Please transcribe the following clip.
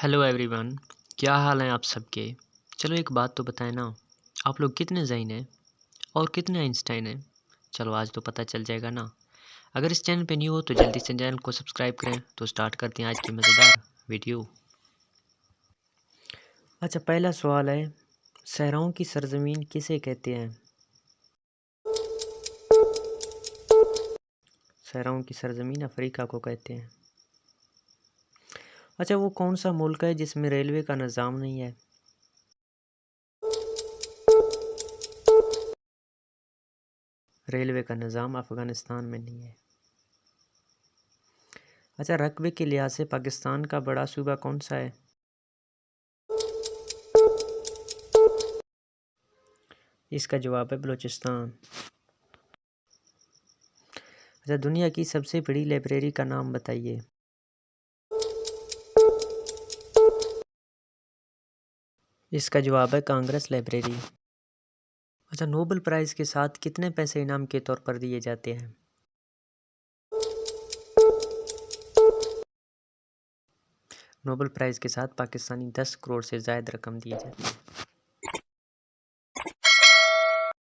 Hello everyone. क्या हाल है आप सबके। चलो एक बात तो बताएं ना, आप लोग कितने ज़हीन हैं और कितने आइंस्टाइन हैं। चलो आज तो पता चल जाएगा ना। अगर इस चैनल पे न्यू हो तो जल्दी से चैनल को सब्सक्राइब करें। तो स्टार्ट करते हैं आज की मज़ेदार वीडियो। अच्छा, पहला सवाल है, सहराओं की सरजमीन किसे कहते हैं। सहराओं की सरजमीन अफ्रीका को कहते हैं। अच्छा, वो कौन सा मुल्क है जिसमें रेलवे का निज़ाम नहीं है। रेलवे का निज़ाम अफ़गानिस्तान में नहीं है। अच्छा, रकबे के लिहाज से पाकिस्तान का बड़ा सूबा कौन सा है। इसका जवाब है बलूचिस्तान। अच्छा, दुनिया की सबसे बड़ी लाइब्रेरी का नाम बताइए। इसका जवाब है कांग्रेस लाइब्रेरी। अच्छा, नोबेल प्राइज़ के साथ कितने पैसे इनाम के तौर पर दिए जाते हैं। नोबेल प्राइज़ के साथ पाकिस्तानी 10 करोड़ से ज़ायद रकम दी जाती है।